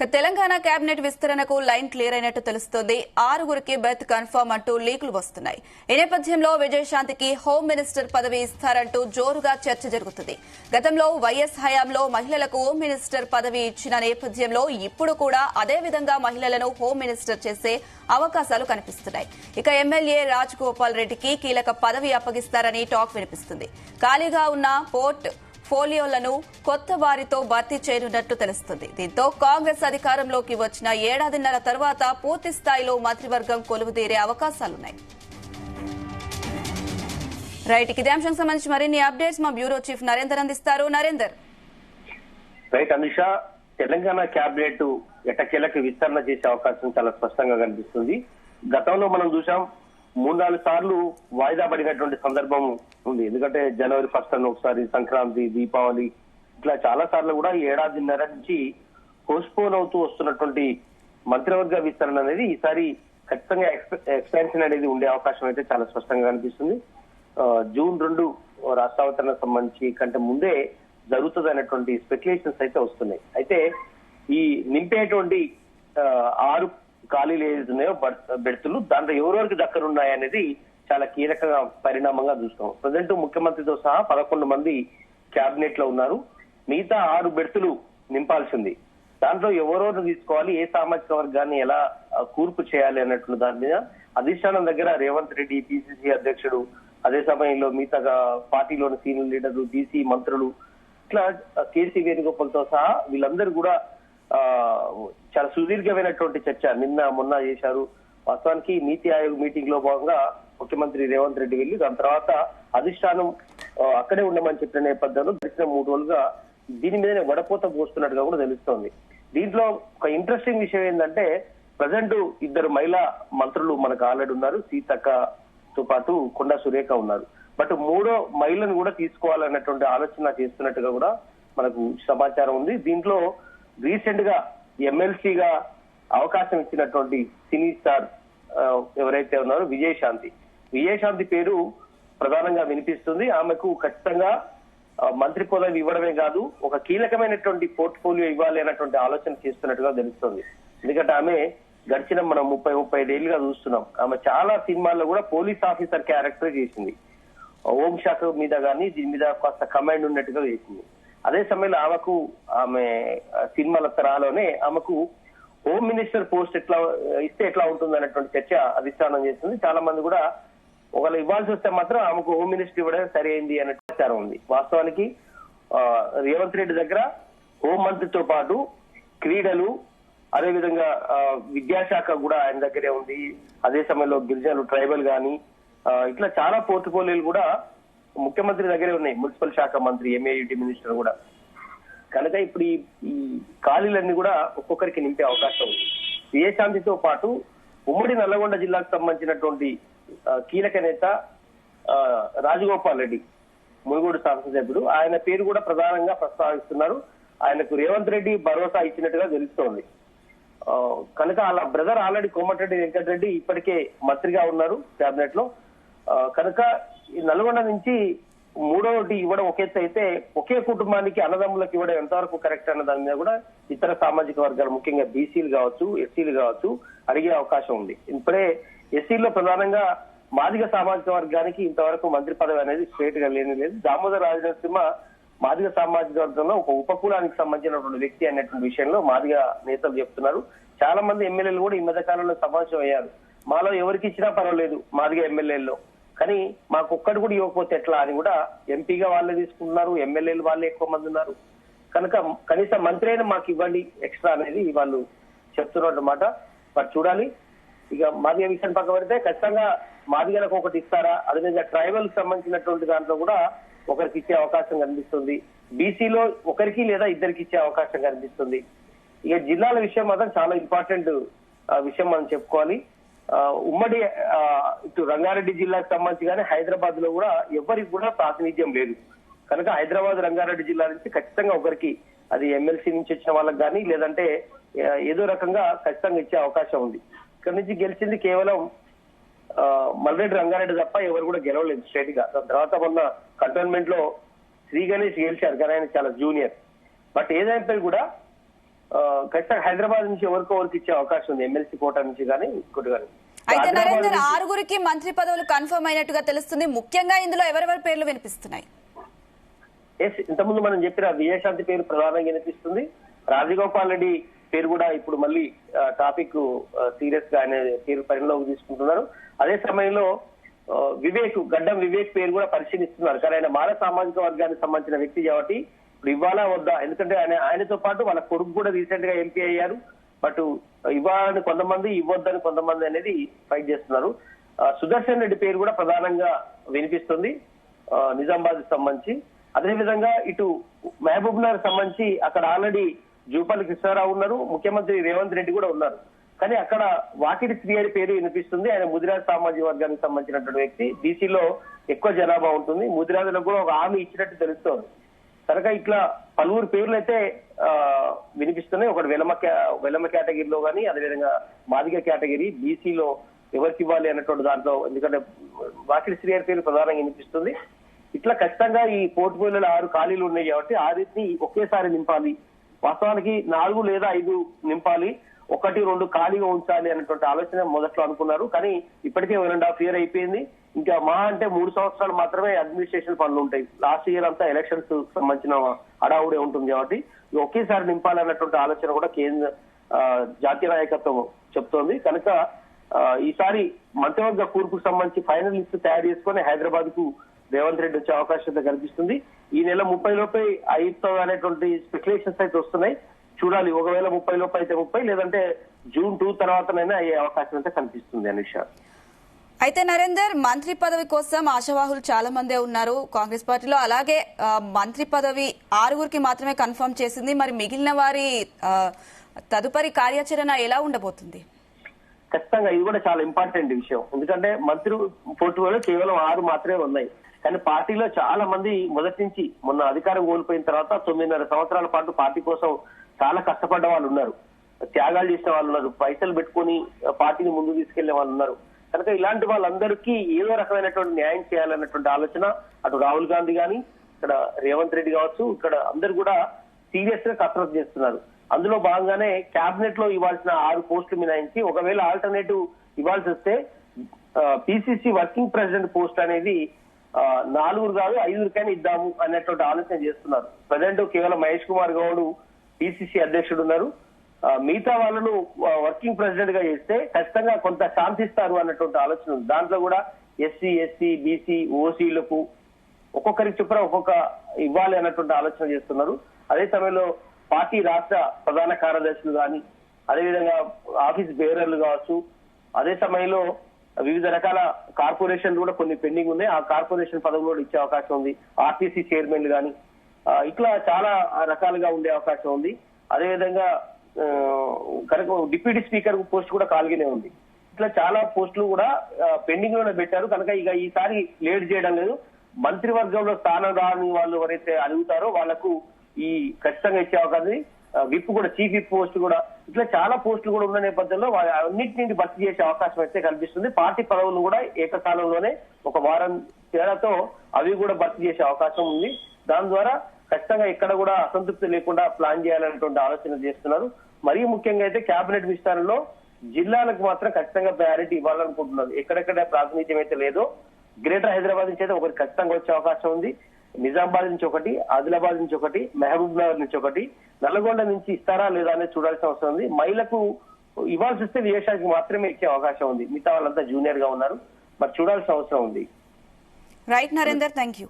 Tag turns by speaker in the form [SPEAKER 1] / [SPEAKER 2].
[SPEAKER 1] Telangana cabinet విస్తరణకు line clear అయినట్టు తెలుస్తోంది. 6గురికి బెర్త్ కన్ఫర్మ్ అంటూ లీకులు వస్తున్నాయి. ఈ నేపథ్యంలో విజయశాంతికి హోం మినిస్టర్ పదవి ఇస్తారంటూ జోరుగా చర్చ జరుగుతుంది. గతంలో వైఎస్ హయాంలో మహిళలకు హోం మినిస్టర్ పదవి ఇచ్చిన నేపథ్యంలో ఇప్పుడు కూడా అదే విధంగా మహిళలను హోం మినిస్టర్ చేసే అవకాశాలు కనిపిస్తున్నాయి. ఇక ఎమ్మెల్యే రాజగోపాల్ రెడ్డికి కీలక పదవి అప్పగిస్తారని టాక్ వినిపిస్తుంది. ఖాళీగా ఉన్న పోర్ట్ ఫోలియోలను కొత్త వారితో భర్తీ చేయనున్నట్టు తెలుస్తుంది. దీంతో కాంగ్రెస్ అధికారంలోకి వచ్చిన ఏడాదిన్నర తర్వాత పూర్తి స్థాయిలో మంత్రివర్గం కొలువుదీరే అవకాశాలున్నాయి. రైట్, ఇదే అంశం సంబంధించి మరిన్ని అప్డేట్స్ మా బ్యూరో చీఫ్ నరేందర్ అందిస్తారు. నరేందర్.
[SPEAKER 2] రైట్ అమిష, తెలంగాణ కేబినెట్ ఎట్టకేలకు విస్తరణ చేసే అవకాశం చాలా స్పష్టంగా కనిపిస్తుంది. గతంలో మనం చూసాం 3-4 సార్లు వాయిదా పడినటువంటి సందర్భం ఉంది. ఎందుకంటే జనవరి 1 అని ఒకసారి, సంక్రాంతి, దీపావళి, ఇట్లా చాలా సార్లు కూడా ఏడాదిన్నర నుంచి పోస్ట్పోన్ అవుతూ వస్తున్నటువంటి మంత్రివర్గ విస్తరణ అనేది ఈసారి ఖచ్చితంగా ఎక్స్పాన్షన్ అనేది ఉండే అవకాశం అయితే చాలా స్పష్టంగా కనిపిస్తుంది. జూన్ 2 రాష్ట్రావతరణ సంబంధించి కంటే ముందే జరుగుతుంది అనేటువంటి స్పెక్యులేషన్స్ అయితే వస్తున్నాయి. అయితే ఈ నింపేటువంటి 6 ఖాళీలు ఏదైతున్నాయో బెర్తులు, దాంట్లో ఎవరెవరికి దక్కనున్నాయనేది చాలా కీలక పరిణామంగా చూస్తాం. ప్రజెంట్ ముఖ్యమంత్రితో సహా 11 మంది కేబినెట్ లో ఉన్నారు. మిగతా 6 బెర్తులు నింపాల్సింది. దాంట్లో ఎవరెవరు తీసుకోవాలి, ఏ సామాజిక వర్గాన్ని ఎలా కూర్పు చేయాలి అన్నట్లు దాని మీద అధిష్టానం దగ్గర రేవంత్ రెడ్డి పిసిసి అధ్యక్షుడు, అదే సమయంలో మిగతా పార్టీలోని సీనియర్ లీడర్లు, బీసీ మంత్రులు, ఇట్లా కేసీ వేణుగోపాల్తో సహా వీళ్ళందరూ కూడా చాలా సుదీర్ఘమైనటువంటి చర్చ నిన్న మొన్న చేశారు. వాస్తవానికి నీతి ఆయోగ్ మీటింగ్ లో భాగంగా ముఖ్యమంత్రి రేవంత్ రెడ్డి వెళ్లి దాని తర్వాత అధిష్టానం అక్కడే ఉండమని చెప్పిన నేపథ్యంలో గడిచిన 3 రోజులుగా దీని మీదనే వడపోత పోస్తున్నట్టుగా కూడా తెలుస్తోంది. దీంట్లో ఒక ఇంట్రెస్టింగ్ విషయం ఏంటంటే ప్రజెంట్ 2 మహిళా మంత్రులు మనకు ఆల్రెడీ ఉన్నారు. సీతక్కతో పాటు కొండా సురేఖ ఉన్నారు. బట్ 3వ మహిళను కూడా తీసుకోవాలన్నటువంటి ఆలోచన చేస్తున్నట్టుగా కూడా మనకు సమాచారం ఉంది. దీంట్లో రీసెంట్ గా ఎమ్మెల్సీగా అవకాశం ఇచ్చినటువంటి సినీ స్టార్ ఎవరైతే ఉన్నారో విజయశాంతి పేరు ప్రధానంగా వినిపిస్తుంది. ఆమెకు ఖచ్చితంగా మంత్రి పదవి ఇవ్వడమే కాదు, ఒక కీలకమైనటువంటి పోర్ట్ఫోలియో ఇవ్వాలి అన్నటువంటి ఆలోచన చేస్తున్నట్టుగా తెలుస్తుంది. ఎందుకంటే ఆమె గడిచిన మనం 30-35 ఏళ్లుగా చూస్తున్నాం. ఆమె చాలా సినిమాల్లో కూడా పోలీస్ ఆఫీసర్ క్యారెక్టర్ చేసింది. హోంశాఖ మీద కానీ దీని మీద కాస్త కమాండ్ ఉన్నట్టుగా చేసింది. అదే సమయంలో ఆమె సినిమాల తరాలోనే ఆమెకు హోమ్ మినిస్టర్ పోస్ట్ ఇస్తే ఎట్లా ఉంటుంది అన్నటువంటి చర్చ అధిష్టానం చేస్తుంది. చాలా మంది కూడా ఒకవేళ ఇవ్వాల్సి వస్తే మాత్రం ఆమెకు హోమ్ మినిస్టర్ ఇవ్వడం సరైంది అనే ప్రచారం ఉంది. వాస్తవానికి రేవంత్ రెడ్డి దగ్గర హోం మంత్రితో పాటు క్రీడలు, అదేవిధంగా విద్యాశాఖ కూడా ఆయన దగ్గరే ఉంది. అదే సమయంలో గిరిజనులు, ట్రైబల్ గాని ఇట్లా చాలా పోర్ట్ఫోలియోలు కూడా ముఖ్యమంత్రి దగ్గరే ఉన్నాయి. మున్సిపల్ శాఖ మంత్రి, ఎంఏయుటి మినిస్టర్ కూడా. కనుక ఇప్పుడు ఈ ఖాళీలన్నీ కూడా ఒక్కొక్కరికి నింపే అవకాశం ఉంది. విజయశాంతితో పాటు ఉమ్మడి నల్లగొండ జిల్లాకు సంబంధించినటువంటి కీలక నేత రాజగోపాల్ రెడ్డి, మునుగోడు శాసనసభ్యుడు, ఆయన పేరు కూడా ప్రధానంగా ప్రస్తావిస్తున్నారు. ఆయనకు రేవంత్ రెడ్డి భరోసా ఇచ్చినట్టుగా తెలుస్తోంది. కనుక వాళ్ళ బ్రదర్ ఆల్రెడీ కోమటిరెడ్డి వెంకటరెడ్డి ఇప్పటికే మంత్రిగా ఉన్నారు కేబినెట్ లో. కనుక ఈ నల్గొండ నుంచి 3వది ఇవ్వడం ఒక ఎత్తు అయితే, ఒకే కుటుంబానికి అన్నదమ్ములకు ఇవ్వడం ఎంతవరకు కరెక్ట్ అన్న దాని మీద కూడా ఇతర సామాజిక వర్గాలు, ముఖ్యంగా బీసీలు కావచ్చు, ఎస్సీలు కావచ్చు, అడిగే అవకాశం ఉంది. ఇప్పుడే ఎస్సీలో ప్రధానంగా మాదిగ సామాజిక వర్గానికి ఇంతవరకు మంత్రి పదవి అనేది స్ట్రేట్ గా లేదు. దామోదర్ రాజనరసింహ మాదిగ సామాజిక వర్గంలో ఒక ఉపకులానికి సంబంధించినటువంటి వ్యక్తి అనేటువంటి విషయంలో మాదిగ నేతలు చెప్తున్నారు. చాలా మంది ఎమ్మెల్యేలు కూడా ఈ మధ్య కాలంలో సమావేశం అయ్యారు. మాలో ఎవరికి ఇచ్చినా పర్వాలేదు మాదిగ ఎమ్మెల్యేల్లో, కానీ మాకు ఒక్కడు కూడా ఇవ్వకపోతే ఎట్లా అని కూడా ఎంపీగా వాళ్ళే తీసుకుంటున్నారు. ఎమ్మెల్యేలు వాళ్ళే ఎక్కువ మంది ఉన్నారు. కనుక కనీసం మంత్రి అయినా మాకు ఇవ్వండి ఎక్స్ట్రా అనేది వాళ్ళు చెప్తున్నమాట. మరి చూడాలి. ఇక మాదిగ విషయం పక్క పెడితే ఖచ్చితంగా మాదిగలకు ఒకటి ఇస్తారా, అదేవిధంగా ట్రైబల్ కి సంబంధించినటువంటి దాంట్లో కూడా ఒకరికి ఇచ్చే అవకాశం కనిపిస్తుంది. బీసీలో ఒకరికి లేదా ఇద్దరికి ఇచ్చే అవకాశం కనిపిస్తుంది. ఇక జిల్లాల విషయం మాత్రం చాలా ఇంపార్టెంట్ విషయం మనం చెప్పుకోవాలి. ఉమ్మడి ఇటు రంగారెడ్డి జిల్లాకు సంబంధించి కానీ హైదరాబాద్ లో కూడా ఎవరికి కూడా ప్రాతినిధ్యం లేదు. కనుక హైదరాబాద్, రంగారెడ్డి జిల్లా నుంచి ఖచ్చితంగా ఒకరికి, అది ఎమ్మెల్సీ నుంచి వచ్చిన వాళ్ళకి కానీ లేదంటే ఏదో రకంగా ఖచ్చితంగా ఇచ్చే అవకాశం ఉంది. ఇక్కడ నుంచి గెలిచింది కేవలం మల్రెడ్డి రంగారెడ్డి తప్ప ఎవరు కూడా గెలవలేదు స్ట్రేట్ గా. దాని తర్వాత మొన్న కంటోన్మెంట్ లో శ్రీ గణేష్ గెలిచారు, కానీ ఆయన చాలా జూనియర్. బట్ ఏదైతే కూడా ఖచ్చితంగా హైదరాబాద్ నుంచి ఎవరికి ఇచ్చే అవకాశం ఉంది, ఎమ్మెల్సీ కోటా నుంచి కానీ ఇంకోటి కానీ.
[SPEAKER 1] అయితే నరేందర్, 6గురికి మంత్రి పదవులు కన్ఫర్మ్ అయినట్టుగా తెలుస్తుంది. ముఖ్యంగా ఇందులో ఎవరెవరి పేర్లు వినిపిస్తున్నాయి?
[SPEAKER 2] ఇంతకుముందు మనం చెప్పిన విజయశాంతి పేరు ప్రధానంగా వినిపిస్తుంది. రాజగోపాల్ రెడ్డి పేరు కూడా ఇప్పుడు మళ్ళీ టాపిక్ సీరియస్ గా ఆయన పేరు పరిగణలోకి తీసుకుంటున్నారు. అదే సమయంలో గడ్డం వివేక్ పేరు కూడా పరిశీలిస్తున్నారు. కానీ ఆయన మాల సామాజిక వర్గానికి సంబంధించిన వ్యక్తి కాబట్టి ఇప్పుడు ఇవ్వాలా వద్దా, ఎందుకంటే ఆయనతో పాటు వాళ్ళ కొడుకు కూడా రీసెంట్ గా ఎంపీ అయ్యారు. బట్ ఇవ్వాలని కొంతమంది, ఇవ్వద్దని కొంతమంది అనేది ఫైట్ చేస్తున్నారు. సుదర్శన్ రెడ్డి పేరు కూడా ప్రధానంగా వినిపిస్తుంది నిజామాబాద్ సంబంధించి. అదేవిధంగా ఇటు మహబూబ్ నగర్ సంబంధించి అక్కడ ఆల్రెడీ జూపల్లి కృష్ణారావు ఉన్నారు, ముఖ్యమంత్రి రేవంత్ రెడ్డి కూడా ఉన్నారు. కానీ అక్కడ వాకిటి శ్రీహరి పేరు వినిపిస్తుంది. ఆయన ముదిరాజ్ సామాజిక వర్గానికి సంబంధించినటువంటి వ్యక్తి. బీసీలో ఎక్కువ జనాభా ఉంటుంది. ముదిరాజులకు కూడా ఒక హామీ ఇచ్చినట్టు తెలుస్తోంది. కనుక ఇట్లా పలువురు పేర్లు అయితే వినిపిస్తున్నాయి. ఒకటి వెలమ కేటగిరీలో కానీ, అదేవిధంగా మాదిగ కేటగిరీ, బీసీలో ఎవరికి ఇవ్వాలి అన్నటువంటి దాంట్లో, ఎందుకంటే వాకిటి శ్రీహరి పేరు ప్రధానంగా వినిపిస్తుంది. ఇట్లా ఖచ్చితంగా ఈ పోర్ట్ఫోలియోలో 6 ఖాళీలు ఉన్నాయి కాబట్టి 6ని ఒకేసారి నింపాలి. వాస్తవానికి 4 లేదా 5 నింపాలి, 1, 2 ఖాళీగా ఉంచాలి అన్నటువంటి ఆలోచన మొదట్లో అనుకున్నారు. కానీ ఇప్పటికే 1.5 year అయిపోయింది. ఇంకా అంటే 3 సంవత్సరాలు మాత్రమే అడ్మినిస్ట్రేషన్ పనులు ఉంటాయి. లాస్ట్ ఇయర్ అంతా ఎలక్షన్స్ సంబంధించిన హడావుడే ఉంటుంది కాబట్టి ఒకేసారి నింపాలన్నటువంటి ఆలోచన కూడా కేంద్ర జాతీయ నాయకత్వం చెప్తోంది. కనుక ఈసారి మంత్రివర్గ కూర్పుకు సంబంధించి ఫైనల్ లిస్ట్ తయారు చేసుకుని హైదరాబాద్ కు రేవంత్ రెడ్డి వచ్చే అవకాశం కనిపిస్తుంది. ఈ నెల 30 లోపే అయిపోతుంది అనేటువంటి స్పెక్యులేషన్స్ అయితే వస్తున్నాయి. చూడాలి, ఒకవేళ 30 లోపు అయితే 30, లేదంటే June 2 తర్వాతనైనా అయ్యే అవకాశం అయితే కనిపిస్తుంది అనిష.
[SPEAKER 1] అయితే నరేందర్, మంత్రి పదవి కోసం ఆశావాహులు చాలా మందే ఉన్నారు కాంగ్రెస్ పార్టీలో. అలాగే మంత్రి పదవి 6గురికి మాత్రమే కన్ఫర్మ్ చేసింది. మరి మిగిలిన వారి తదుపరి కార్యాచరణ ఎలా ఉండబోతుంది?
[SPEAKER 2] ఖచ్చితంగా ఇది కూడా చాలా ఇంపార్టెంట్ విషయం. ఎందుకంటే మంత్రి పోర్ట్ఫోలియో కేవలం 6 మాత్రమే ఉన్నాయి. కానీ పార్టీలో చాలా మంది మొదటి నుంచి, మొన్న అధికారం కోల్పోయిన తర్వాత 9.5 సంవత్సరాల పాటు పార్టీ కోసం చాలా కష్టపడ్డ వాళ్ళు ఉన్నారు, త్యాగాలు చేసిన వాళ్ళు ఉన్నారు, పైసలు పెట్టుకుని పార్టీని ముందుకు తీసుకెళ్లే వాళ్ళు ఉన్నారు. కనుక ఇలాంటి వాళ్ళందరికీ ఏదో రకమైనటువంటి న్యాయం చేయాలన్నటువంటి ఆలోచన అటు రాహుల్ గాంధీ గాని, ఇక్కడ రేవంత్ రెడ్డి కావచ్చు, ఇక్కడ అందరు కూడా సీరియస్ గా కసరత్తు చేస్తున్నారు. అందులో భాగంగానే కేబినెట్ లో ఇవ్వాల్సిన 6 పోస్టులు మినాయించి ఒకవేళ ఆల్టర్నేటివ్ ఇవ్వాల్సి వస్తే పిసిసి వర్కింగ్ ప్రెసిడెంట్ పోస్ట్ అనేది 4 కాదు 5కైనా ఇద్దాము అన్నటువంటి ఆలోచన చేస్తున్నారు. ప్రజెంట్ కేవలం మహేష్ కుమార్ గౌడ్ పిసిసి అధ్యక్షుడు ఉన్నారు. మిగతా వాళ్ళను వర్కింగ్ ప్రెసిడెంట్ గా చేస్తే ఖచ్చితంగా కొంత శాంతిస్తారు అన్నటువంటి ఆలోచన ఉంది. దాంట్లో కూడా ఎస్సీ, ఎస్టీ, బీసీ, ఓసీలకు ఒక్కొక్కరికి చొప్పున ఒక్కొక్క ఇవ్వాలి అన్నటువంటి ఆలోచన చేస్తున్నారు. అదే సమయంలో పార్టీ రాష్ట్ర ప్రధాన కార్యదర్శులు కానీ, అదేవిధంగా ఆఫీస్ బేరర్లు కావచ్చు, అదే సమయంలో వివిధ రకాల కార్పొరేషన్లు కూడా కొన్ని పెండింగ్ ఉన్నాయి. ఆ కార్పొరేషన్ పదవులు కూడా ఇచ్చే అవకాశం ఉంది. ఆర్టీసీ చైర్మన్లు కానీ ఇట్లా చాలా రకాలుగా ఉండే అవకాశం ఉంది. అదేవిధంగా కనుక డిప్యూటీ స్పీకర్ పోస్ట్ కూడా ఖాళీగానే ఉంది. ఇట్లా చాలా పోస్టులు కూడా పెండింగ్ లోనే పెట్టారు. కనుక ఇక ఈసారి లేట్ చేయడం లేదు. మంత్రివర్గంలో స్థానం రాని వాళ్ళు ఎవరైతే అడుగుతారో వాళ్లకు ఈ ఖచ్చితంగా ఇచ్చే అవకాశం. విప్ కూడా, చీఫ్ విప్ పోస్ట్ కూడా, ఇట్లా చాలా పోస్టులు కూడా ఉన్న నేపథ్యంలో అన్నింటినీ భర్తీ చేసే అవకాశం అయితే కనిపిస్తుంది. పార్టీ పదవులు కూడా ఏకకాలంలోనే 1 వారం తేడాతో అవి కూడా భర్తీ చేసే అవకాశం ఉంది. దాని ద్వారా ఖచ్చితంగా ఎక్కడ కూడా అసంతృప్తి లేకుండా ప్లాన్ చేయాలనేటువంటి ఆలోచన చేస్తున్నారు. మరీ ముఖ్యంగా అయితే కేబినెట్ విస్తరణలో జిల్లాలకు మాత్రం ఖచ్చితంగా ప్రయారిటీ ఇవ్వాలనుకుంటున్నారు. ఎక్కడెక్కడ ప్రాతినిధ్యం అయితే లేదో గ్రేటర్ హైదరాబాద్ నుంచి అయితే ఒకటి ఖచ్చితంగా వచ్చే అవకాశం ఉంది. నిజామాబాద్ నుంచి ఒకటి, ఆదిలాబాద్ నుంచి ఒకటి, మహబూబ్ నగర్ నుంచి ఒకటి, నల్గొండ నుంచి ఇస్తారా లేదా అనేది చూడాల్సిన అవసరం ఉంది. మహిళకు ఇవ్వాల్సి వస్తే విదేశానికి మాత్రమే ఇచ్చే అవకాశం ఉంది. మిగతా వాళ్ళంతా జూనియర్ గా ఉన్నారు. మరి చూడాల్సిన అవసరం ఉంది.
[SPEAKER 1] Right Narender, thank you.